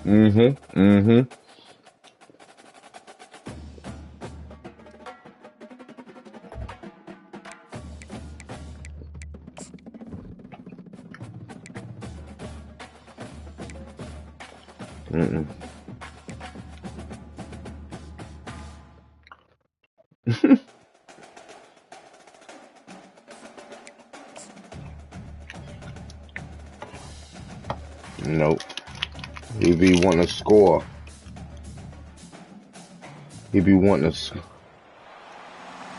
Mm-hmm. Mm-hmm. Mm-mm. Nope. He be wanting to score. He be wanting to score.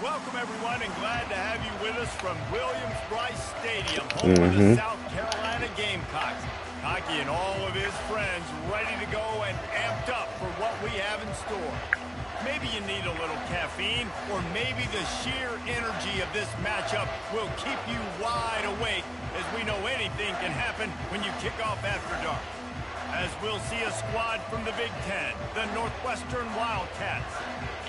Welcome, everyone, and glad to have you with us from Williams-Brice Stadium, home of the Mm-hmm. South Carolina Gamecocks. Hockey and all of his friends ready to go and amped up for what we have in store. Maybe you need a little caffeine, or maybe the sheer energy of this matchup will keep you wide awake, as we know anything can happen when you kick off after dark. As we'll see a squad from the Big Ten, the Northwestern Wildcats,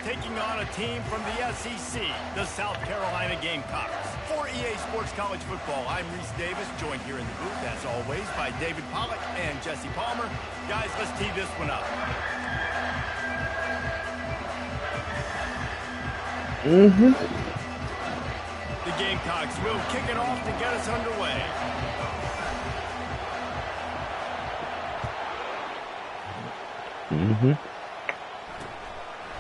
taking on a team from the SEC, the South Carolina Gamecocks. For EA Sports College Football, I'm Reese Davis, joined here in the booth, as always, by David Pollack and Jesse Palmer. Guys, let's tee this one up. Mm-hmm. The Gamecocks will kick it off to get us underway. Mm-hmm.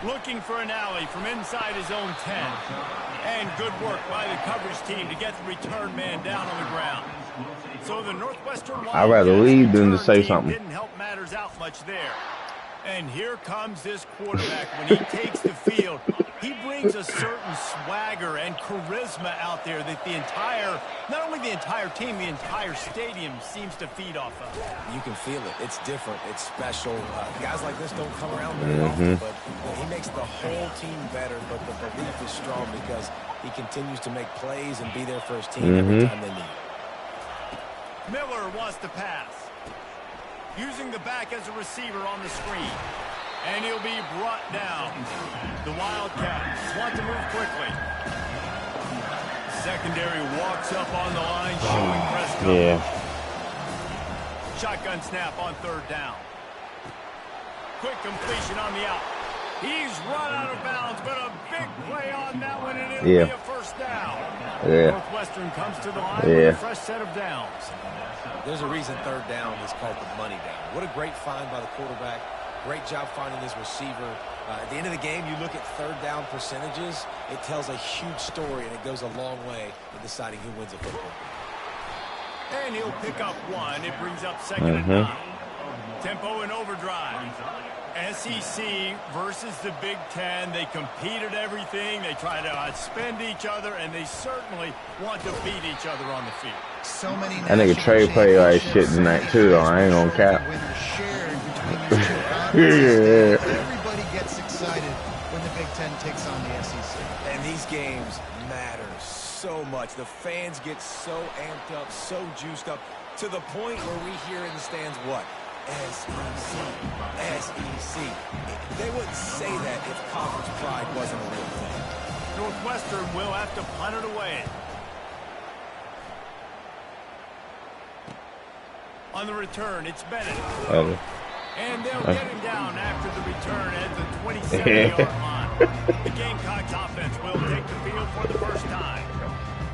Looking for an alley from inside his own 10. And good work by the coverage team to get the return man down on the ground. So the Northwestern I'd rather leave than to Wildcats say return something. team didn't help matters out much there. And here comes this quarterback. When he takes the field, he brings a certain swagger and charisma out there that the entire, not only the entire team, the entire stadium seems to feed off of. You can feel it. It's different. It's special. Guys like this don't come around very often, but he makes the whole team better. But the belief is strong because he continues to make plays and be there for his team every time they need it. Miller wants to pass. Using the back as a receiver on the screen. And he'll be brought down. The Wildcats want to move quickly. Secondary walks up on the line, showing press coverage. Yeah. Shotgun snap on third down. Quick completion on the out. He's run out of bounds, but a big play on that one, and it'll be a first down. Yeah. Northwestern comes to the line with a fresh set of downs. There's a reason third down is called the money down. What a great find by the quarterback. Great job finding his receiver. At the end of the game, you look at third down percentages. It tells a huge story, and it goes a long way in deciding who wins a football game. And he'll pick up one. It brings up second and 9. Tempo and overdrive. SEC versus the Big Ten. They compete at everything. They try to outspend each other, and they certainly want to beat each other on the field. So many That nigga Trey play like shit tonight too, though. I ain't gonna cap. Yeah. Everybody gets excited when the Big Ten takes on the SEC. And these games matter so much. The fans get so amped up, so juiced up, to the point where we hear in the stands what? SEC, SEC. They wouldn't say that if conference pride wasn't a real thing. Northwestern will have to punt it away. On the return, it's Bennett. And they'll get him down after the return at the 27-yard line. The Gamecocks offense will take the field for the first time.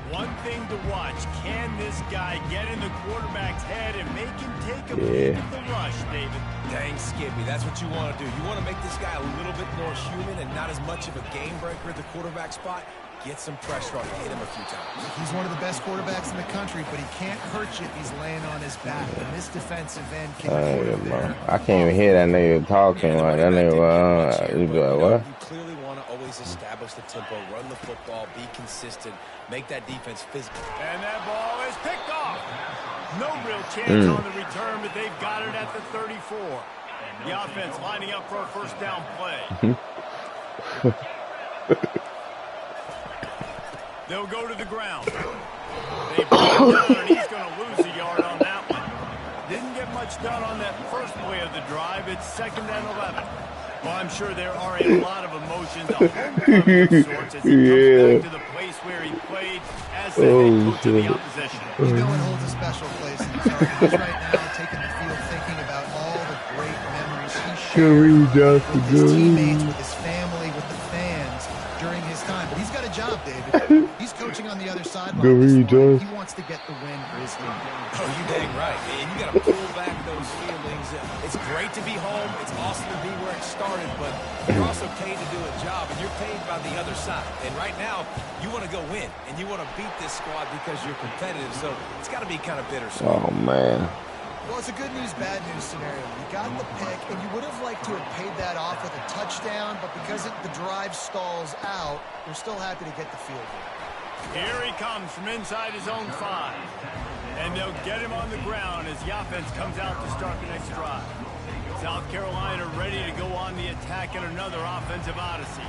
One thing to watch, can this guy get in the quarterback's head and make him take a peek at the rush, David? Dang, Skippy, that's what you want to do. You want to make this guy a little bit more human and not as much of a game breaker at the quarterback spot. Get some pressure on him, hit him a few times. He's one of the best quarterbacks in the country, but he can't hurt you if he's laying on his back. And this defensive end can I can't even hear that nigga talking like that nigga. You be like, what? You clearly want to always establish the tempo, run the football, be consistent, make that defense physical. And that ball is picked off. No real chance on the return, but they've got it at the 34. The offense lining up for a first down play. They'll go to the ground. They bring him down, and he's going to lose a yard on that one. Didn't get much done on that first play of the drive. It's 2nd and 11. Well, I'm sure there are a lot of emotions, a homecoming of sorts, as he comes back to the place where he played as the head coach of the opposition. You know it holds a special place in his heart. He's right now taking the field thinking about all the great share Good with his teammates, with his family, with the fans during his time. But he's got a job, David. He's coaching on the other sideline this morning. He wants to get the win for his team. Oh, you dang right. And you got to pull back those feelings. It's great to be home. It's awesome to be where it started, but you're also paid to do a job, and you're paid by the other side. And right now, you want to go win, and you want to beat this squad because you're competitive. So it's got to be kind of bittersweet. Oh, man. Well, it's a good news, bad news scenario. You got the pick, and you would have liked to have paid that off with a touchdown, but because the drive stalls out, you're still happy to get the field goal. Here he comes from inside his own 5. And they'll get him on the ground as the offense comes out to start the next drive. South Carolina ready to go on the attack in another offensive odyssey.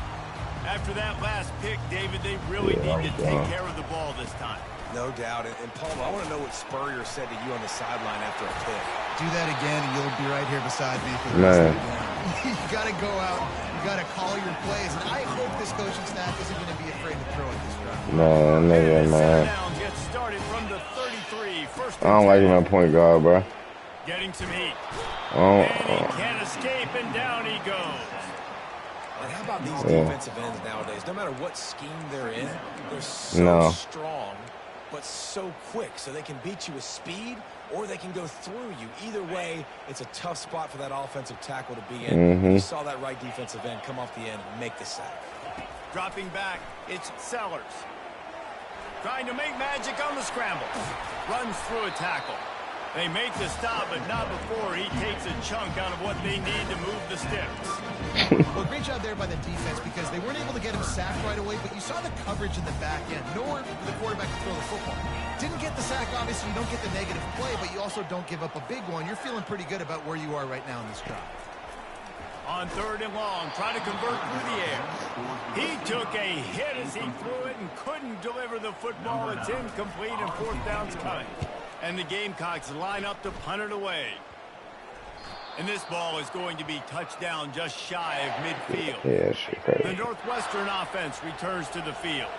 After that last pick, David, they really need to take care of the ball this time. No doubt. And Paul, I want to know what Spurrier said to you on the sideline after a pick. Do that again, and you'll be right here beside me for the rest of the game. You got to go out. You got to call your plays. And I hope this coaching staff isn't going to be afraid to throw at this drive. No, nigga, man. Gets started from the 33. First I don't like my point guard, bro. Getting some heat. Oh, And he can't escape, and down he goes. And how about these defensive ends nowadays? No matter what scheme they're in, they're so strong, but so quick. So they can beat you with speed, or they can go through you. Either way, it's a tough spot for that offensive tackle to be in. You saw that right defensive end come off the end and make the sack. Dropping back, it's Sellers. Trying to make magic on the scramble. Runs through a tackle. They make the stop, but not before he takes a chunk out of what they need to move the sticks. Well, great job there by the defense because they weren't able to get him sacked right away, but you saw the coverage in the back end. Nowhere for the quarterback to throw the football. Didn't get the sack, obviously. You don't get the negative play, but you also don't give up a big one. You're feeling pretty good about where you are right now in this drive. On 3rd and long, trying to convert through the air. He took a hit as he threw it and couldn't deliver the football. It's incomplete and 4th down's coming. And the Gamecocks line up to punt it away. And this ball is going to be touchdown just shy of midfield. The Northwestern offense returns to the field.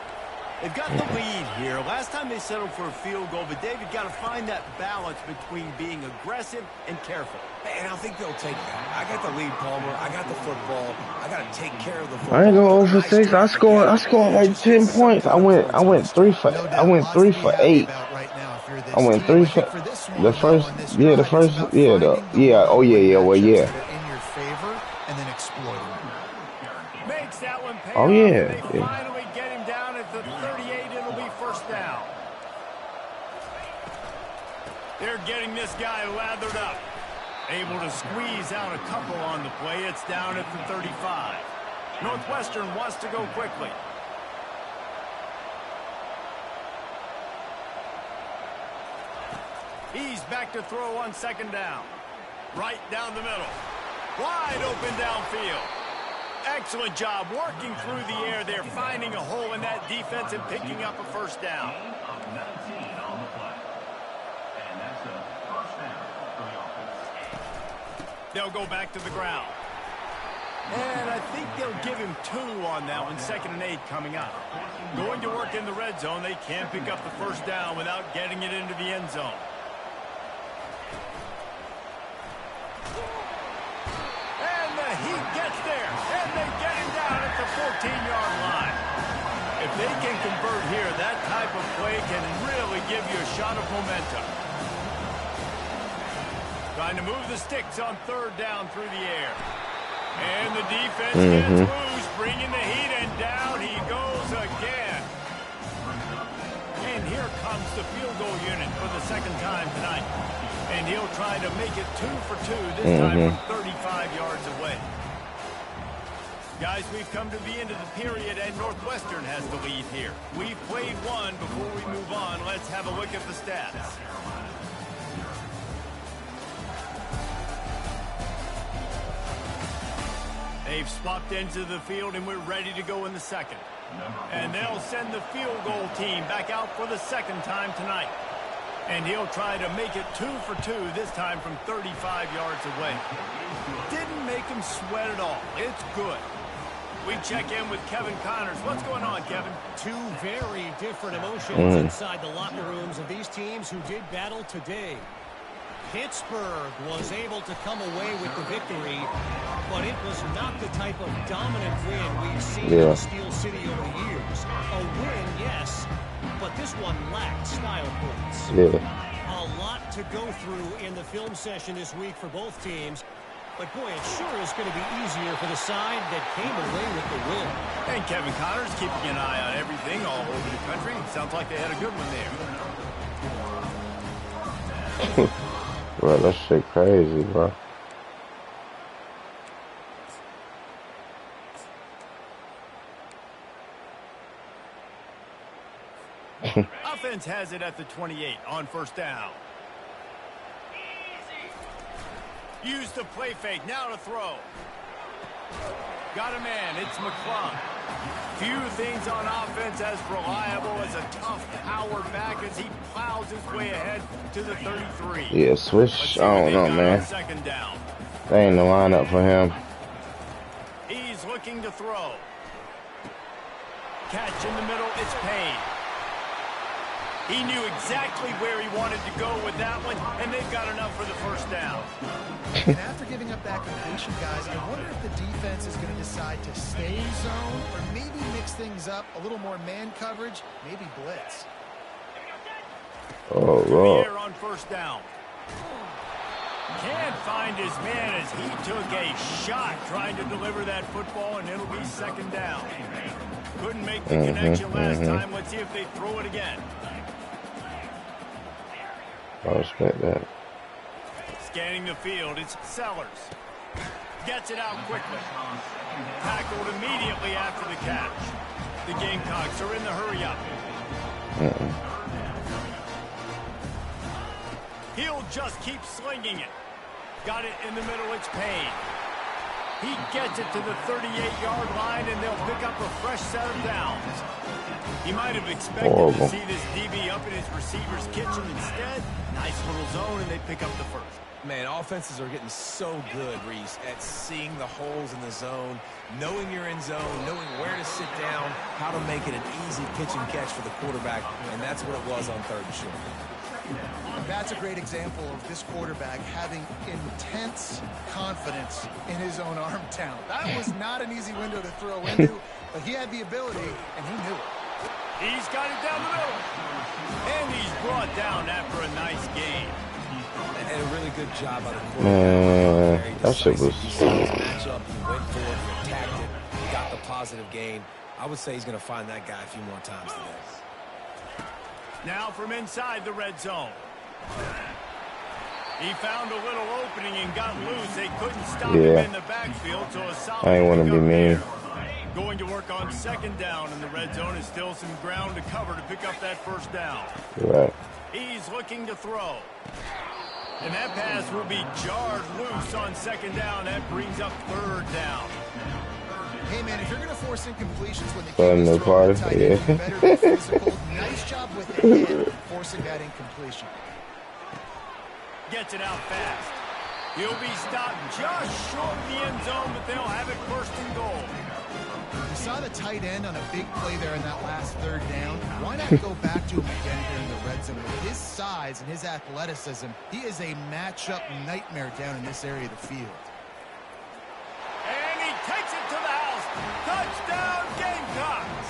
They've got the lead here. Last time they settled for a field goal, but David got to find that balance between being aggressive and careful. And I think they'll take that. I got the lead, Palmer. I got the football. I got to take care of the football. I ain't go over 6. I scored like 10 points. I went 3 for 8. I went 3 for the first. Oh yeah. Well, yeah. In your favor, and then exploit it. Makes that one pay Oh off. yeah. They finally get him down at the 38. It'll be 1st down. They're getting this guy lathered up. Able to squeeze out a couple on the play. It's down at the 35. Northwestern wants to go quickly. He's back to throw on 2nd down. Right down the middle. Wide open downfield. Excellent job working through the air there, finding a hole in that defense and picking up a 1st down. They'll go back to the ground. And I think they'll give him 2 on that one. 2nd and 8 coming up. Going to work in the red zone. They can't pick up the 1st down without getting it into the end zone. And the Heat gets there. And they get him down at the 14-yard line. If they can convert here, that type of play can really give you a shot of momentum. Trying to move the sticks on 3rd down through the air. And the defense gets loose, bringing the Heat, and down he goes again. And here comes the field goal unit for the 2nd time tonight. And he'll try to make it 2 for 2, this time from 35 yards away. Guys, we've come to the end of the period, and Northwestern has the lead here. We've played one. Before we move on, let's have a look at the stats. They've swapped into the field, and we're ready to go in the 2nd. And they'll send the field goal team back out for the 2nd time tonight. And he'll try to make it 2 for 2, this time from 35 yards away. Didn't make him sweat at all. It's good. We check in with Kevin Connors. What's going on, Kevin? 2 very different emotions inside the locker rooms of these teams who did battle today. Pittsburgh was able to come away with the victory, but it was not the type of dominant win we've seen in Steel City over the years. A win, yes, but this one lacked style points. A lot to go through in the film session this week for both teams. But, boy, it sure is going to be easier for the side that came away with the win. And Kevin Connors keeping an eye on everything all over the country. Sounds like they had a good one there. Bro, that shit crazy, bro. Offense has it at the 28 on first down. Use the play fake, now to throw. Got a man, it's McClung. Few things on offense as reliable as a tough power back as he plows his way ahead to the 33. Yeah, switch, I don't know, man. Second down. They ain't the lineup for him. He's looking to throw. Catch in the middle, it's Payne. He knew exactly where he wanted to go with that one, and they've got enough for the first down. And after giving up that completion, guys, I wonder if the defense is going to decide to stay in zone or maybe mix things up, a little more man coverage, maybe blitz. Oh, Lord. Here on first down. Can't find his man as he took a shot trying to deliver that football, and it'll be second down. Couldn't make the connection last time. Let's see if they throw it again. I respect that. Scanning the field, it's Sellers. Gets it out quickly. Tackled immediately after the catch. The Gamecocks are in the hurry-up. He'll just keep slinging it. Got it in the middle, it's Payne. He gets it to the 38-yard line, and they'll pick up a fresh set of downs. He might have expected to see this DB up in his receiver's kitchen. Instead, nice little zone, and they pick up the first. Man, offenses are getting so good, Reese, at seeing the holes in the zone, knowing you're in zone, knowing where to sit down, how to make it an easy pitch and catch for the quarterback, and that's what it was on third and short. That's a great example of this quarterback having intense confidence in his own arm talent. That was not an easy window to throw into, but he had the ability, and he knew it. He's got it down the middle. And he's brought down after a nice game. And a really good job by the quarterback. That shit was... Matchup, he went for it, he attacked it, he got the positive gain. I would say he's going to find that guy a few more times today. Now from inside the red zone. He found a little opening and got loose. They couldn't stop him in the backfield, so a solid I ain't want to be mean. Going to work on second down in the red zone is still some ground to cover to pick up that first down. Right. He's looking to throw. And that pass will be jarred loose on second down. That brings up third down. Hey, man, if you're going to force incompletions when the Fun kid the party, better be physical. Nice job with the head forcing that incompletion. Gets it out fast. He'll be stopped just short of the end zone, but they'll have it first and goal. You saw the tight end on a big play there in that last third down. Why not go back to him again here in the red zone? With his size and his athleticism, he is a matchup nightmare down in this area of the field. And he takes it to the house. Touchdown, Gamecocks.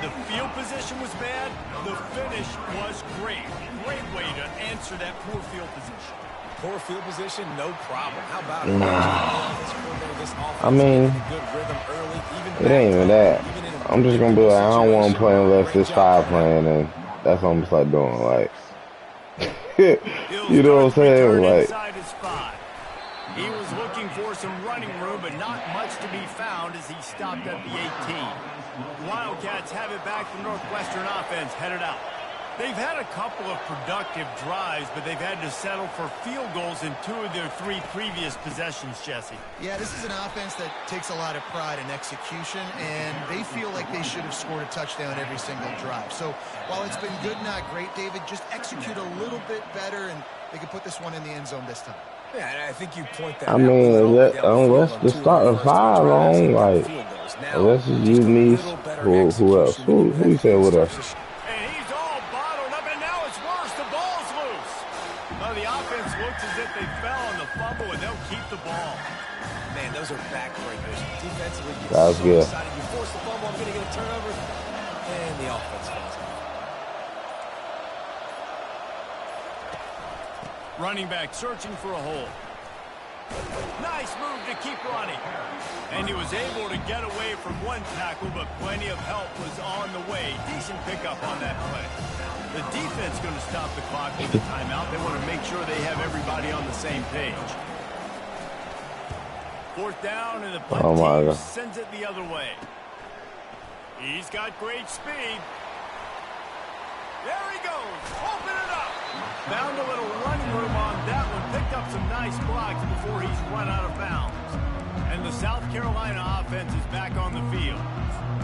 The field position was bad. The finish was great. Great way to answer that poor field position. Poor field position, no problem. How about it? I mean, it ain't even that. I'm just going to be like, I don't want to play unless it's 5 playing, and that's what I'm going to start doing. Like, you know what I'm saying? Like, he was looking for some running room, but not much to be found as he stopped at the 18. Wildcats have it back from Northwestern offense, headed out. They've had a couple of productive drives, but they've had to settle for field goals in 2 of their 3 previous possessions, Jesse. Yeah, this is an offense that takes a lot of pride in execution, and they feel like they should have scored a touchdown every single drive. So while it's been good, not great, David, just execute a little bit better, and they can put this one in the end zone this time. Yeah, and I think you point that I mean, unless the start of 5 on, like, unless it's you, me, who else? Who you said with us? This looks as if they fell on the fumble, and they'll keep the ball. Man, those are backbreakers. Defensively, you That was so good. excited. You force the fumble, I'm going to get a turnover, and the offense falls out. Running back searching for a hole. Nice move to keep running. And he was able to get away from one tackle, but plenty of help was on the way. Decent pickup on that play. The defense going to stop the clock with the timeout. They want to make sure they have everybody on the same page. Fourth down, and the punt team sends it the other way. He's got great speed. There he goes. Open it up. Found a little running room on that one. Picked up some nice blocks before he's run out of bounds. And the South Carolina offense is back on the field.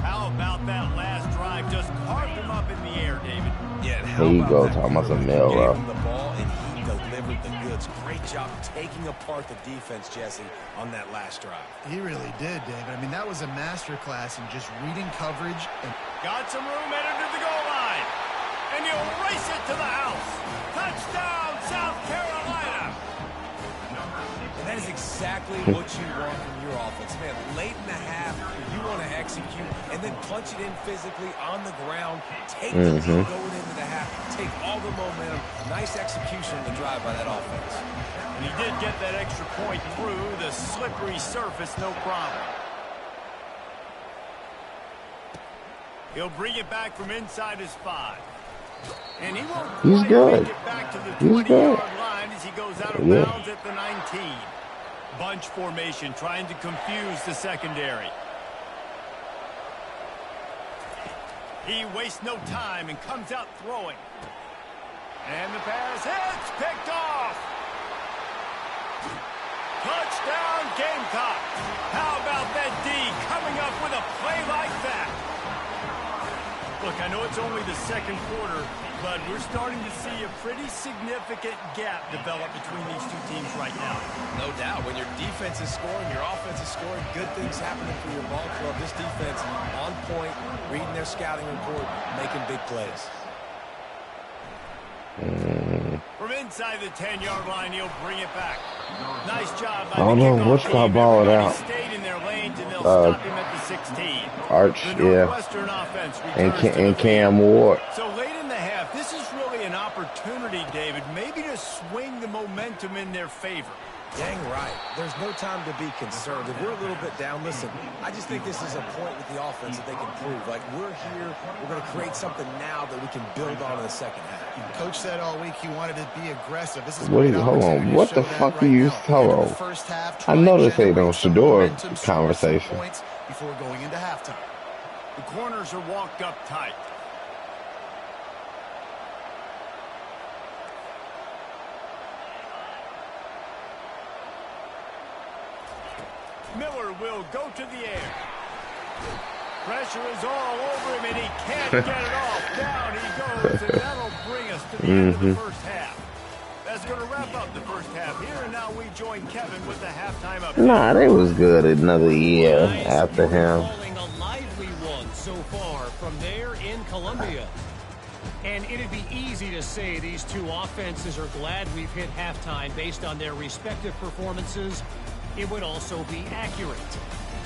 How about that last drive? Just carved him up in the air, David. Yeah, Here you go, talking about some mail, bro. Gave him the ball, and he delivered the goods. Great job taking apart the defense, Jesse, on that last drive. He really did, David. I mean, that was a masterclass in just reading coverage. And got some room headed to the goal line. And he'll race it to the house. Touchdown, South Carolina. And that is exactly what you want from your offense. Man, late in the half, you want to execute and then punch it in physically on the ground. Take the lead going into the half. Take all the momentum. Nice execution on the drive by that offense. And he did get that extra point through the slippery surface, no problem. He'll bring it back from inside his 5. And he won't quite make it back to the 20-yard line as he goes out of bounds at the 19. Bunch formation, trying to confuse the secondary. He wastes no time and comes out throwing. And the pass hits, picked off. Touchdown, Gamecock. How about that D coming up with a play like that? Look, I know it's only the second quarter, but we're starting to see a pretty significant gap develop between these two teams right now. No doubt. When your defense is scoring, your offense is scoring, good things happening for your ball club. This defense on point, reading their scouting report, making big plays. From inside the 10-yard line, he'll bring it back. Nice job by I don't know what's got ball it out. Stayed in their lanes, and they'll stop him at the 16. Arch, yeah. And Cam Ward. So late in the half, this is really an opportunity, David, maybe to swing the momentum in their favor. Dang right. There's no time to be concerned. If we're a little bit down, listen, I just think this is a point with the offense that they can prove. Like, we're here, we're going to create something now that we can build on in the second half. Coach said all week he wanted to be aggressive. This is Hold on. What the fuck are you talking about? I know this ain't no Shedeur conversation. Before going into halftime. The corners are walked up tight. Miller will go to the air. Pressure is all over him, and he can't get it off. Down he goes, and that'll bring us to the end of the first half. That's going to wrap up the first half here, and now we join Kevin with the halftime update. Nah, they was good another year after him. Calling a lively one so far from there in Columbia. And it'd be easy to say these two offenses are glad we've hit halftime based on their respective performances. It would also be accurate.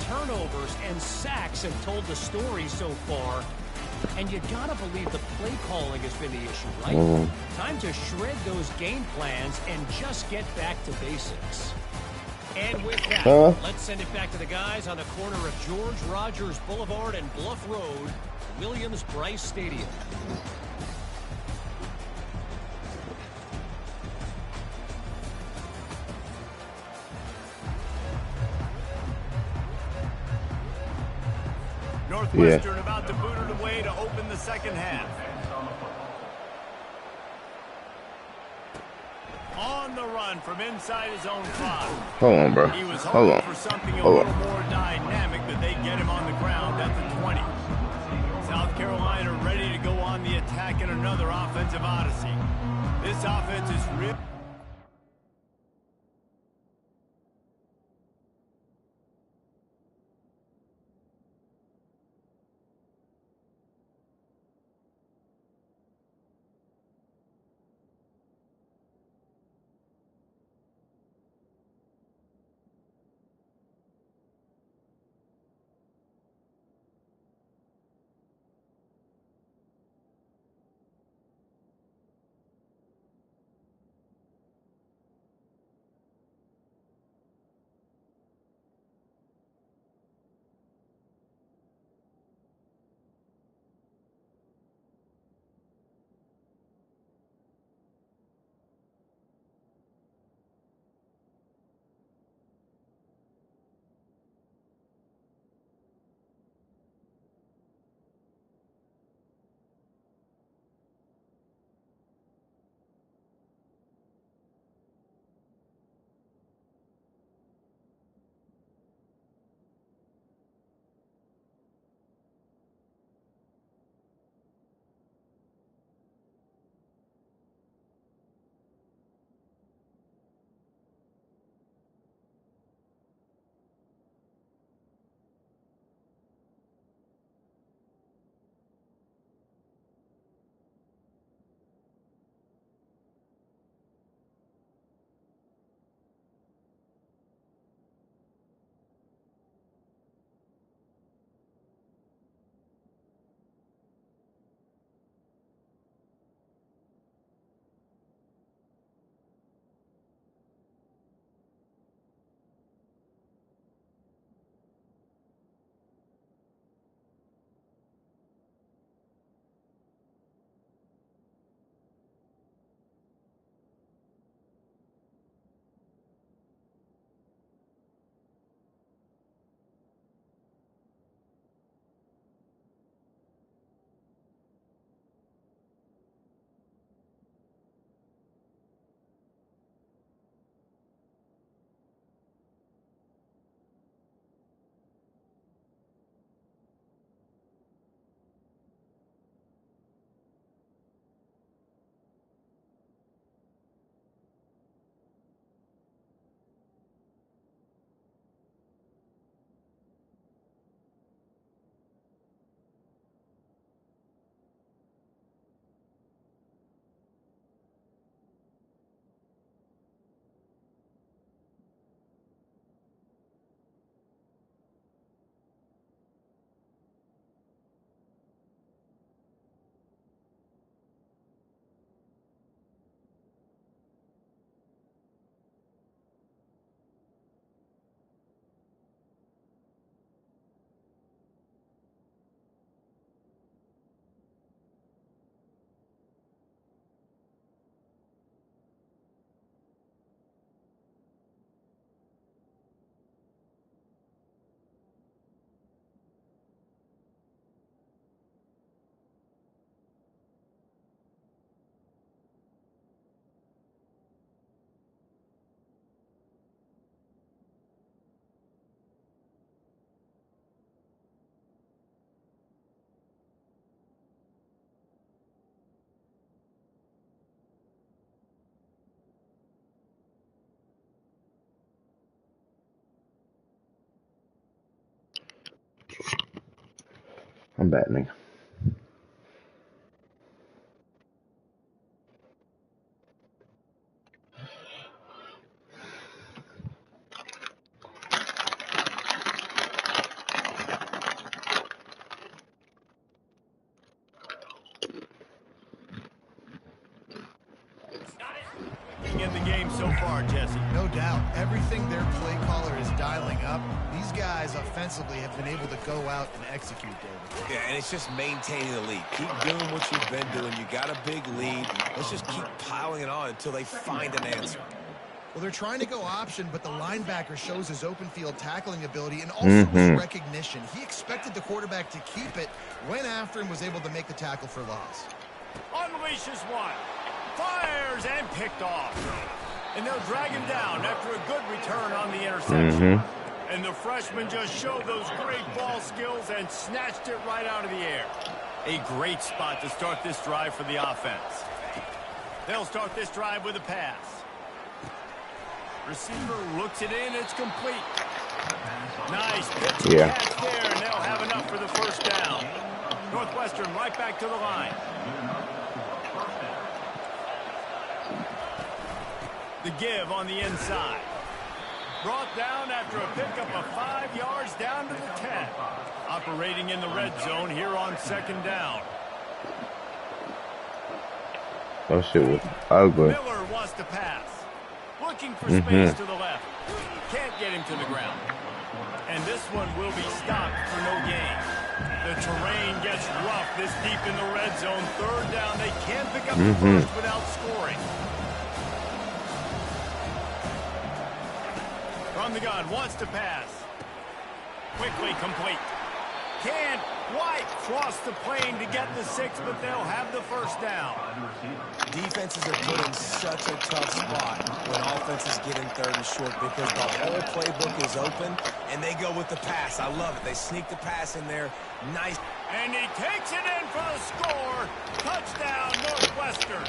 Turnovers and sacks have told the story so far. And you gotta believe the play calling has been the issue, right? Time to shred those game plans and just get back to basics. And with that, let's send it back to the guys on the corner of George Rogers Boulevard and Bluff Road, Williams-Brice Stadium. Northwestern about to boot it away to open the second half. On the run from inside his own 5. Hold on, bro. He was Hold hoping on. for something a little more dynamic, but they get him on the ground at the 20. South Carolina ready to go on the attack in another offensive odyssey. This offense is real. I'm back, nigga. In the game so far, Jesse. No doubt. Everything their play caller is dialing up, these guys offensively have been able to go out and execute, David. Yeah, and it's just maintaining the lead. Keep doing what you've been doing. You got a big lead. Let's just keep piling it on until they find an answer. Well, they're trying to go option, but the linebacker shows his open field tackling ability and also his recognition. He expected the quarterback to keep it, went after and was able to make the tackle for loss. Unleashes one. Fires and picked off. And they'll drag him down after a good return on the interception. And the freshman just showed those great ball skills and snatched it right out of the air. A great spot to start this drive for the offense. They'll start this drive with a pass. Receiver looks it in. It's complete. Nice pitch and catch there, and they'll have enough for the first down. Northwestern right back to the line. The give on the inside. Brought down after a pickup of 5 yards down to the 10. Operating in the red zone here on second down. Oh, shit was ugly. Miller wants to pass. Looking for space to the left. Can't get him to the ground. And this one will be stopped for no gain. The terrain gets rough this deep in the red zone. Third down. They can't pick up the first without scoring. From the gun, wants to pass. Quickly complete. Can't quite cross the plane to get the 6, but they'll have the first down. Defenses are put in such a tough spot when offenses get in third and short because the whole playbook is open, and they go with the pass. I love it. They sneak the pass in there. Nice. And he takes it in for the score. Touchdown, Northwestern.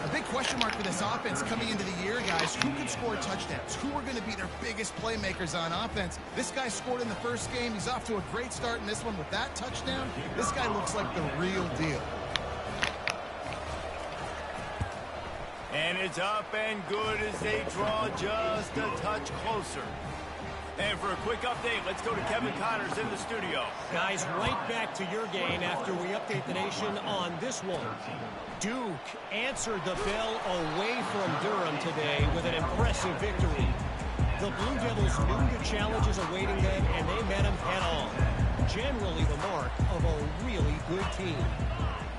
A big question mark for this offense coming into the year, guys. Who could score touchdowns? Who are going to be their biggest playmakers on offense? This guy scored in the first game. He's off to a great start in this one with that touchdown. This guy looks like the real deal. And it's up and good as they draw just a touch closer. And for a quick update, let's go to Kevin Connors in the studio. Guys, right back to your game after we update the nation on this one. Duke answered the bell away from Durham today with an impressive victory. The Blue Devils knew the challenges awaiting them, and they met them head-on. Generally the mark of a really good team.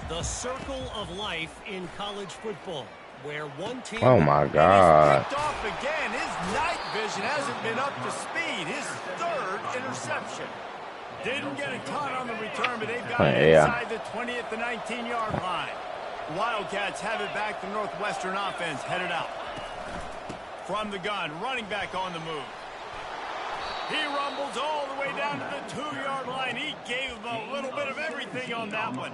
The circle of life in college football, where one team... Oh, my God. Picked off again. His night vision hasn't been up to speed. His third interception. Didn't get a ton on the return, but they've got it inside the 20 at the 19-yard line. Wildcats have it back. The Northwestern offense headed out. From the gun, running back on the move. He rumbles all the way down to the 2-yard line. He gave them a little bit of everything on that one.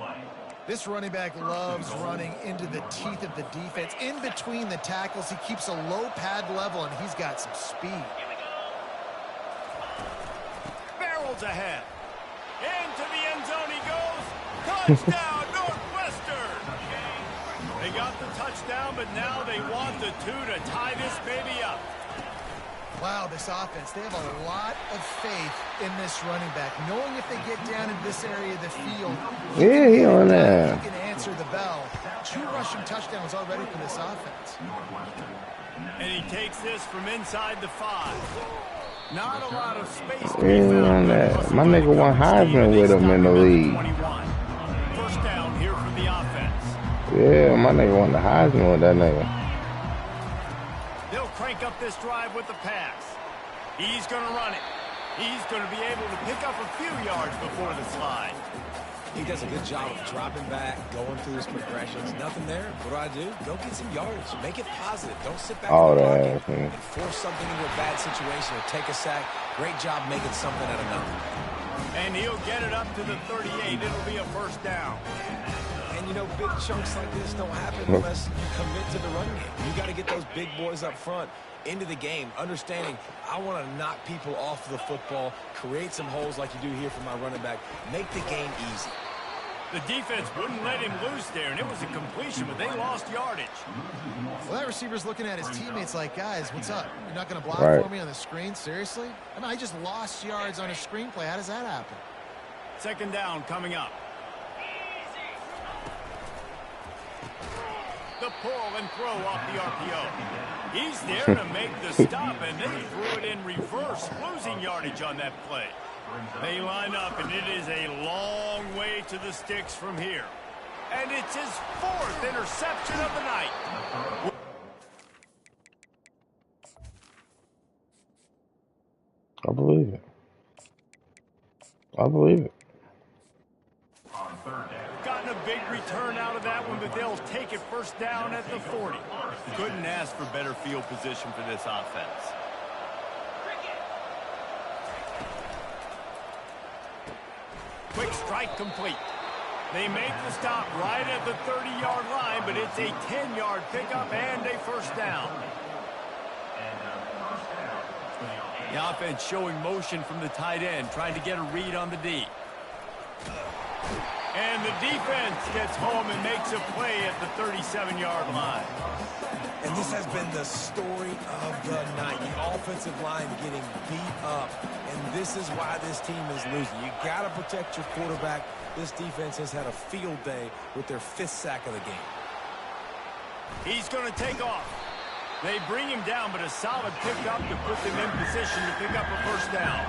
This running back loves running into the teeth of the defense. In between the tackles, he keeps a low pad level, and he's got some speed. Barrels ahead. Into the end zone he goes. Touchdown, Northwestern. They got the touchdown, but now they want the 2 to tie this baby up. Wow, this offense, they have a lot of faith in this running back, knowing if they get down in this area of the field, he on there. He can answer the bell. 2 rushing touchdowns already for this offense. And he takes this from inside the 5. Not a lot of space. On that. My nigga won Heisman with him in the league. First down here for the offense. Yeah, my nigga won the Heisman with that nigga. They'll crank up this drive with the pass. He's going to run it. He's going to be able to pick up a few yards before the slide. He does a good job of dropping back, going through his progressions. Nothing there. What do? Go get some yardage. Make it positive. Don't sit back in the pocket and force something into a bad situation or take a sack. Great job making something out of nothing. And he'll get it up to the 38. It'll be a first down. And And, you know, big chunks like this don't happen unless you commit to the run game. You got to get those big boys up front into the game, understanding I want to knock people off the football, create some holes like you do here for my running back, make the game easy. The defense wouldn't let him loose there, and it was a completion, but they lost yardage. Well, that receiver's looking at his teammates like, guys, what's up? You're not going to block for me on the screen? Seriously? I mean, I just lost yards on a screenplay. How does that happen? Second down coming up. The pull and throw off the RPO. He's there to make the stop, and they threw it in reverse, losing yardage on that play. They line up, and it is a long way to the sticks from here. And it's his 4th interception of the night. I believe it. I believe it. Gotten a big return out of that one, but they'll take it first down at the 40. Couldn't ask for better field position for this offense. Quick strike complete. They make the stop right at the 30-yard line, but it's a 10-yard pickup and a first down. The offense showing motion from the tight end, trying to get a read on the D. And the defense gets home and makes a play at the 37-yard line. And this has been the story of the night. The offensive line getting beat up. And this is why this team is losing. You got to protect your quarterback. This defense has had a field day with their 5th sack of the game. He's going to take off. They bring him down, but a solid pickup to put them in position to pick up a first down.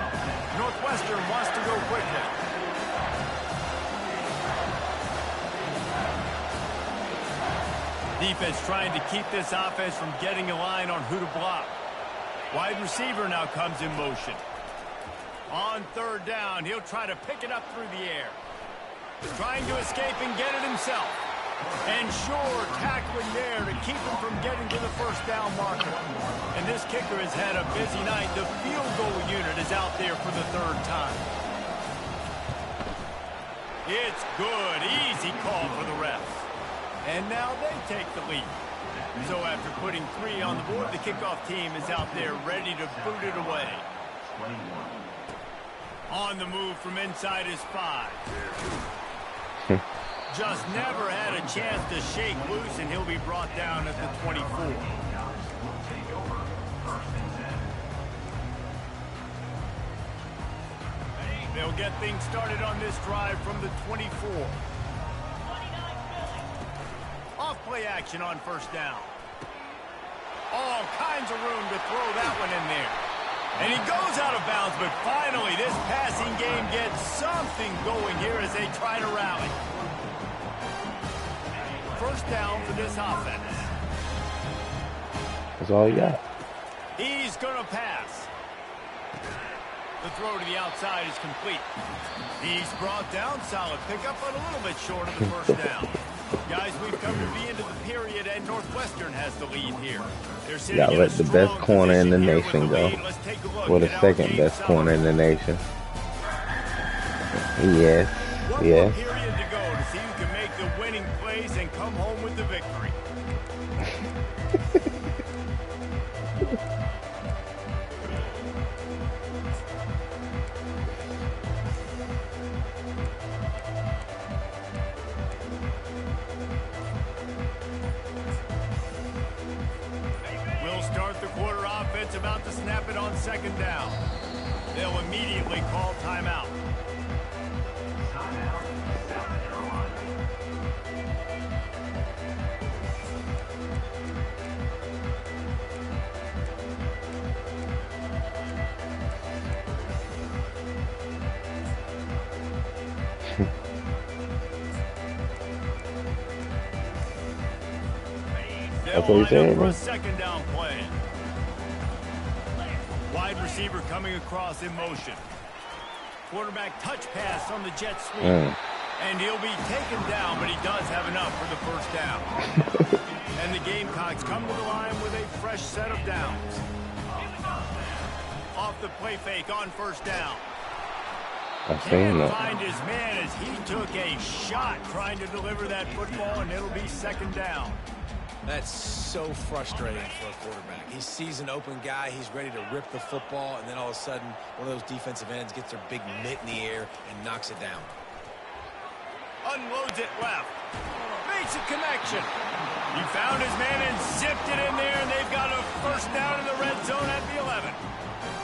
Northwestern wants to go quickly. Defense trying to keep this offense from getting a line on who to block. Wide receiver now comes in motion. On third down, he'll try to pick it up through the air. Trying to escape and get it himself. And sure, tackling there to keep him from getting to the first down marker. And this kicker has had a busy night. The field goal unit is out there for the 3rd time. It's good. Easy call for the refs. And now they take the lead. So after putting 3 on the board, the kickoff team is out there ready to boot it away. On the move from inside his 5. Just never had a chance to shake loose, and he'll be brought down at the 24. They'll get things started on this drive from the 24. Off-play action on first down. All kinds of room to throw that one in there. And he goes out of bounds, but finally this passing game gets something going here as they try to rally. First down for this offense. That's all you got. He's going to pass. The throw to the outside is complete. He's brought down, solid pickup, but a little bit short of the first down. Guys, we've come to the end of the period, and Northwestern has the lead here. Y'all let the best corner in the nation go. Or the second best corner in the nation. Yes, yes. One more period to go to see who can make the winning plays and come home with the victory. About to snap it on second down. They'll immediately call timeout. That's what you said, for a second down play. Wide receiver coming across in motion. Quarterback touch pass on the jet sweep. And he'll be taken down, but he does have enough for the first down. And the Gamecocks come to the line with a fresh set of downs. Off the play fake on first down. I seen Can't that. find his man as he took a shot trying to deliver that football, and it'll be second down. That's so frustrating for a quarterback. He sees an open guy, he's ready to rip the football, and then all of a sudden, one of those defensive ends gets their big mitt in the air and knocks it down. Unloads it left. Makes a connection. He found his man and zipped it in there, and they've got a first down in the red zone at the 11.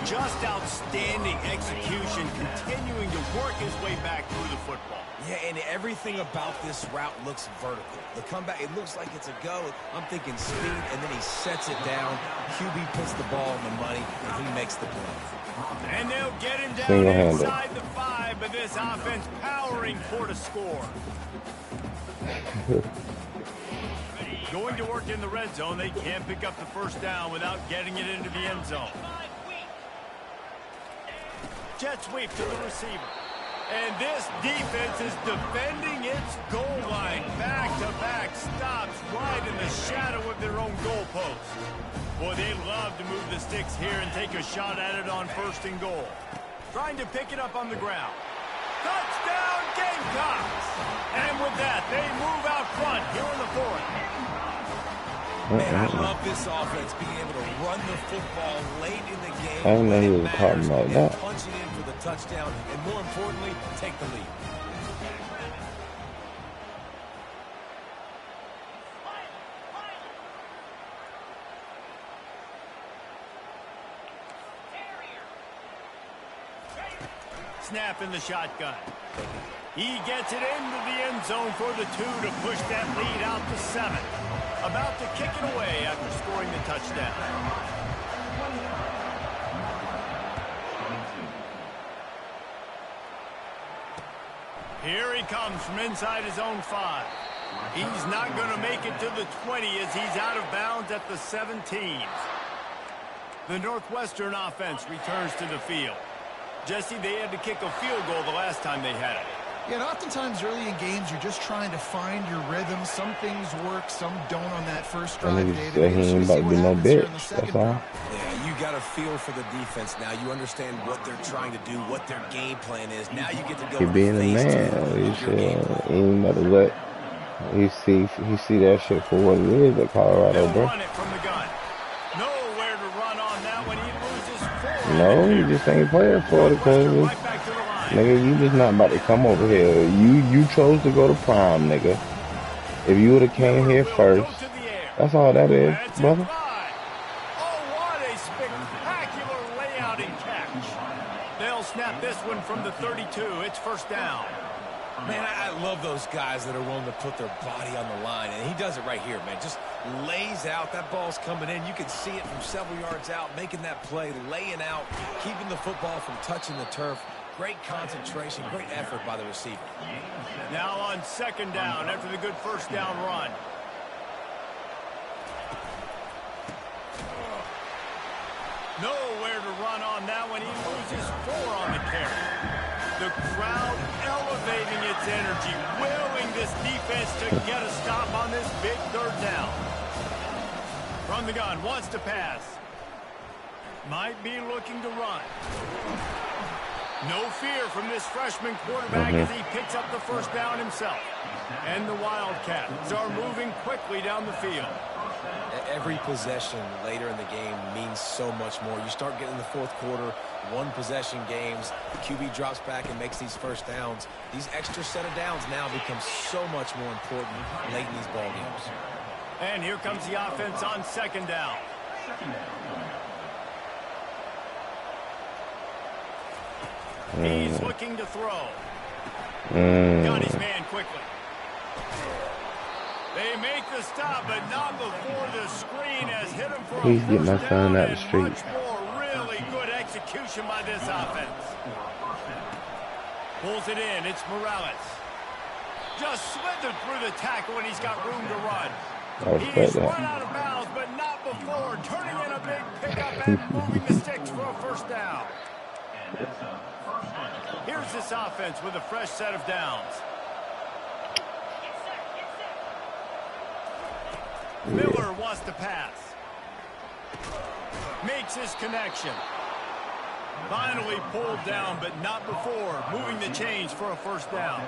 Just outstanding execution, continuing to work his way back through the football. Yeah, and everything about this route looks vertical. The comeback, it looks like it's a go. I'm thinking speed, and then he sets it down. QB puts the ball on the money, and he makes the play. And they'll get him down inside the 5, but this offense powering for the score. Going to work in the red zone, they can't pick up the first down without getting it into the end zone. Jet sweep to the receiver. And this defense is defending its goal line. Back-to-back stops right in the shadow of their own goalpost. Boy, they love to move the sticks here and take a shot at it on first and goal. Trying to pick it up on the ground. Touchdown, Gamecocks! And with that, they move out front here in the fourth. Man, I love this offense being able to run the football late in the game. I didn't know he was talking about that. Punch it in for the touchdown, and more importantly, take the lead. Snap in the shotgun. He gets it into the end zone for the 2 to push that lead out to 7. About to kick it away after scoring the touchdown. Here he comes from inside his own 5. He's not going to make it to the 20 as he's out of bounds at the 17. The Northwestern offense returns to the field. Jesse, they had to kick a field goal the last time they had it. Yeah, and oftentimes early in games, you're just trying to find your rhythm. Some things work, some don't on that first drive, David. He ain't about to be no bitch. That's all. Yeah, you got a feel for the defense now. You understand what they're trying to do, what their game plan is. Now you get to go. He being a man. He ain't about to let. He see that shit for what it is at Colorado, bro. Run it from the gun. Nowhere to run on that when he loses 4. No, he just ain't playing for it because. Nigga, you just not about to come over here. You chose to go to Prime, nigga. If you would have came here first, that's all that is, brother. Oh, what a spectacular layout and catch. They'll snap this one from the 32. It's first down. Man, I love those guys that are willing to put their body on the line, and he does it right here, man. Just lays out. That ball's coming in. You can see it from several yards out, making that play, laying out, keeping the football from touching the turf. Great concentration, great effort by the receiver. Now on second down after the good first down run. Nowhere to run on that one. He loses 4 on the carry. The crowd elevating its energy, willing this defense to get a stop on this big third down. From the gun, wants to pass. Might be looking to run. No fear from this freshman quarterback as he picks up the first down himself. And the Wildcats are moving quickly down the field. Every possession later in the game means so much more. You start getting the fourth quarter, one-possession games, the QB drops back and makes these first downs. These extra set of downs now become so much more important late in these ball games. And here comes the offense on second down. He's looking to throw. Got his man quickly. They make the stop, but not before the screen has hit him for Please a get my first son down out the and street. much more really good execution by this offense. Pulls it in. It's Morales. Just slithered through the tackle and he's got room to run. He's run out of bounds, but not before turning in a big pickup and moving the sticks for a first down. Here's this offense with a fresh set of downs. Miller wants to pass. Makes his connection. Finally pulled down, but not before moving the chains for a first down.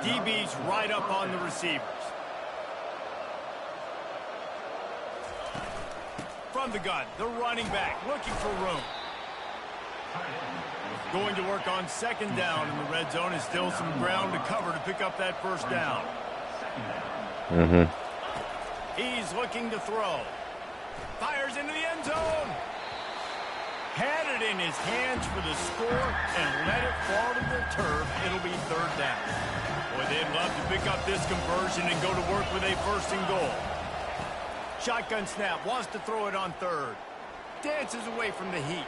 DB's right up on the receivers. From the gun, the running back looking for room. Going to work on second down in the red zone. Is still some ground to cover to pick up that first down. He's looking to throw. Fires into the end zone. Had it in his hands for the score and let it fall to the turf. It'll be third down. Boy, they'd love to pick up this conversion and go to work with a first and goal. Shotgun snap, wants to throw it on third. Dances away from the heat.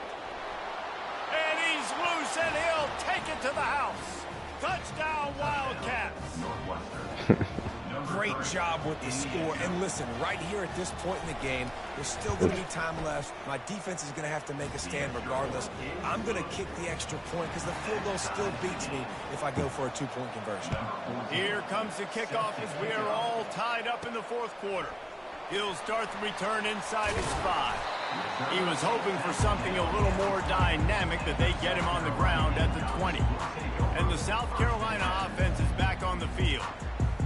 And he's loose, and he'll take it to the house. Touchdown, Wildcats. Great job with the score. And listen, right here at this point in the game, there's still going to be time left. My defense is going to have to make a stand regardless. I'm going to kick the extra point because the field goal still beats me if I go for a two-point conversion. Here comes the kickoff as we are all tied up in the fourth quarter. He'll start the return inside his 5. He was hoping for something a little more dynamic, that they get him on the ground at the 20. And the South Carolina offense is back on the field.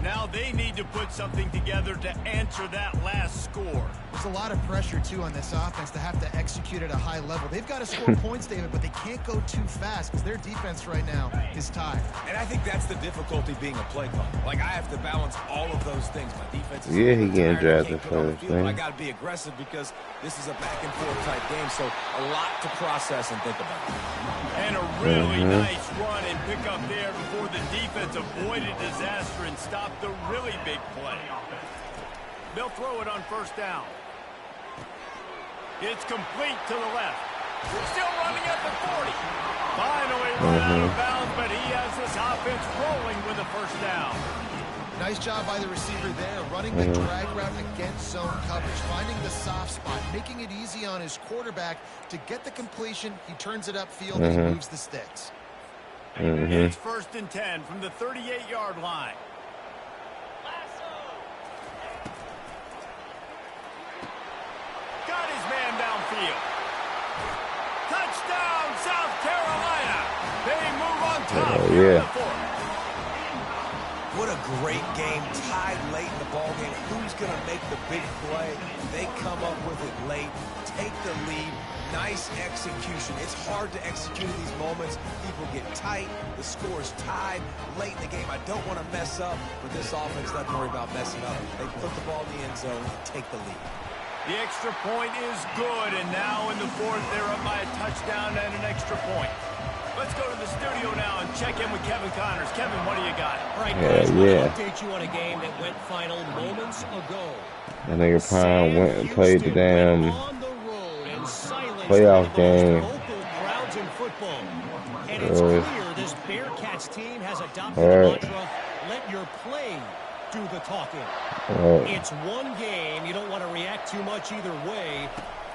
Now they need to put something together to answer that last score. There's a lot of pressure, too, on this offense to have to execute at a high level. They've got to score points, David, but they can't go too fast because their defense right now is tired. And I think that's the difficulty being a play caller. Like, I have to balance all of those things. My defense is he getting drafted first. first. I got to be aggressive because this is a back-and-forth type game, so a lot to process and think about. And a really nice run and pick up there before the defense avoided disaster and stopped the really big play. They'll throw it on first down. It's complete to the left. Still running at the 40. Finally run out of bounds, but he has this offense rolling with a first down. Nice job by the receiver there, running the drag route against zone coverage, finding the soft spot, making it easy on his quarterback to get the completion. He turns it upfield and he moves the sticks. It's first and 10 from the 38-yard line. Got his man downfield. Touchdown, South Carolina. They move on top here in the fourth. What a great game, tied late in the ball game. Who's going to make the big play? They come up with it late, take the lead. Nice execution. It's hard to execute in these moments. People get tight. The score is tied late in the game. I don't want to mess up, but this offense doesn't worry about messing up. They put the ball in the end zone and take the lead. The extra point is good, and now in the fourth, they're up by a touchdown and an extra point. Let's go to the studio now and check in with Kevin Connors. Kevin, what do you got? All right, guys, I want to update you on a game that went final moments ago. That nigga Prime went and played the damn playoff game. Crowds in football. And it's clear this Bearcats team has adopted the mantra, let your play do the talking. It's one game. You don't want to react too much either way.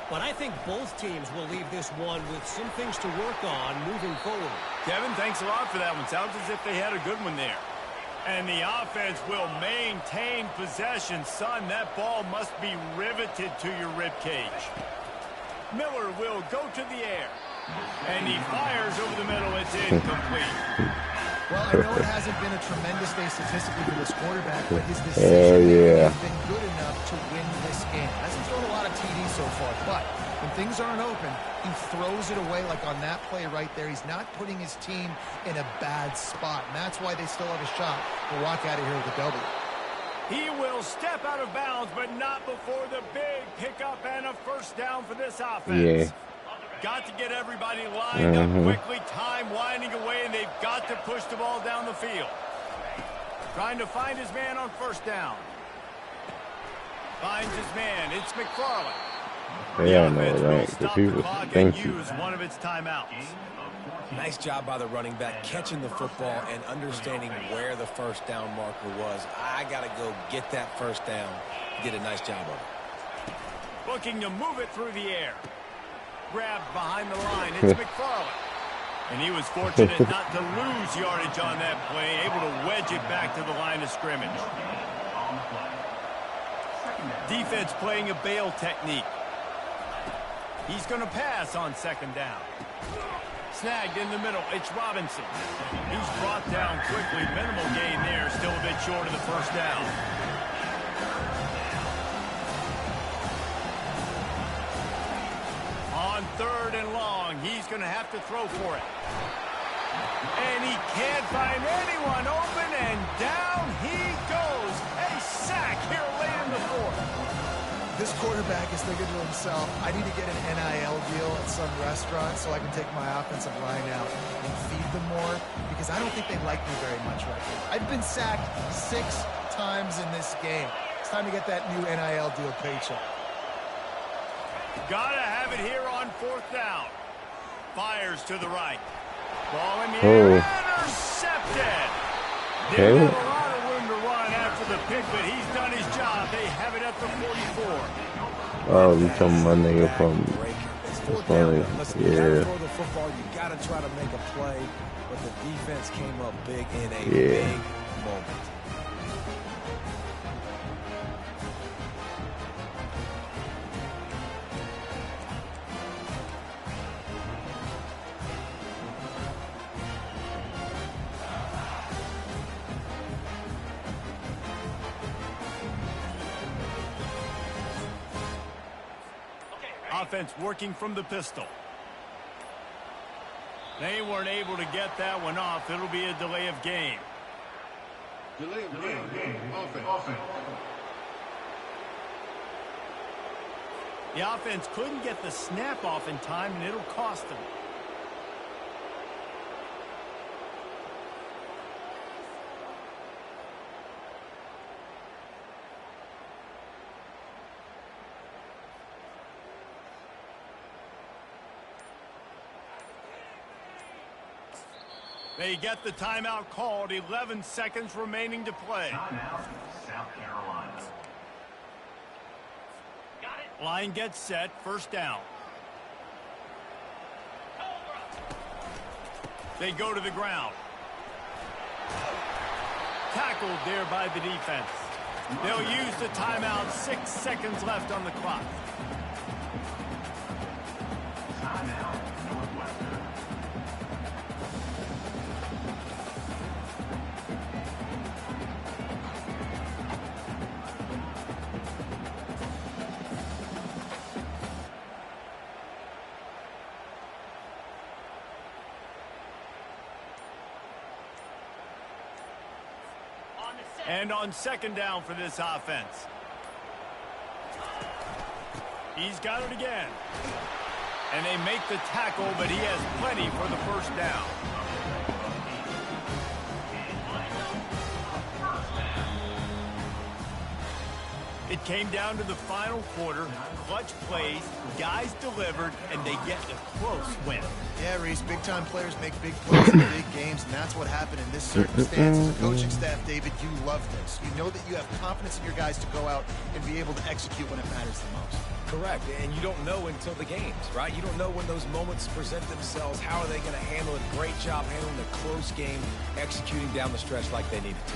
But I think both teams will leave this one with some things to work on moving forward. Kevin, thanks a lot for that one. Sounds as if they had a good one there. And the offense will maintain possession. Son, that ball must be riveted to your ribcage. Miller will go to the air. And he fires over the middle. It's incomplete. Well, I know it hasn't been a tremendous day statistically for this quarterback, but his decision has been good enough to win this game. Hasn't thrown a lot of TDs so far, but when things aren't open, he throws it away like on that play right there. He's not putting his team in a bad spot, and that's why they still have a shot to walk out of here with a W. He will step out of bounds, but not before the big pickup and a first down for this offense. Got to get everybody lined up quickly, time winding away, and they've got to push the ball down the field. Trying to find his man on first down. Finds his man. It's McFarland. They don't know, right? The people think use one of its timeouts. Nice job by the running back, catching the football and understanding where the first down marker was. I got to go get that first down. Did a nice job of it. Looking to move it through the air. Grabbed behind the line. It's McFarland. And he was fortunate not to lose yardage on that play, able to wedge it back to the line of scrimmage. Defense playing a bail technique. He's going to pass on second down. Snagged in the middle. It's Robinson. He's brought down quickly. Minimal gain there. Still a bit short of the first down. On third and long, he's going to have to throw for it. And he can't find anyone open, and down he goes. A sack here late in the fourth. This quarterback is thinking to himself, I need to get an NIL deal at some restaurant so I can take my offensive line out and feed them more, because I don't think they like me very much right now. I've been sacked 6 times in this game. It's time to get that new NIL deal paycheck. Gotta have it here on fourth down. Fires to the right. Ball in the air, intercepted. Didn't have a lot of room to run after the pick, but he's done his job. They have it at the 44. Oh, you talking about nigga from... It's funny. Listen, you gotta Yeah. throw the football, you gotta try to make a play, but the defense came up big in a Yeah. big moment. Offense working from the pistol. They weren't able to get that one off. It'll be a delay of game. Delay of game. Offense. The offense couldn't get the snap off in time, and it'll cost them. They get the timeout called. 11 seconds remaining to play. Timeout, South Carolina. Got it. Line gets set. First down. They go to the ground. Tackled there by the defense. They'll use the timeout. 6 seconds left on the clock. Timeout, Northwestern. And on second down for this offense. He's got it again. And they make the tackle, but he has plenty for the first down. It came down to the final quarter. Clutch plays, guys delivered, and they get a close win. Yeah, Reese, big-time players make big plays in big games, and that's what happened in this circumstance. As a coaching staff, David, you love this. You know that you have confidence in your guys to go out and be able to execute when it matters the most. Correct, and you don't know until the games, right? You don't know when those moments present themselves. How are they going to handle it? Great job handling a close game, executing down the stretch like they needed to.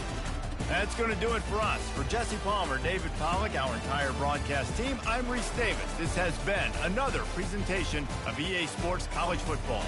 That's going to do it for us. For Jesse Palmer, David Pollack, our entire broadcast team, I'm Reese Davis. This has been another presentation of EA Sports College Football.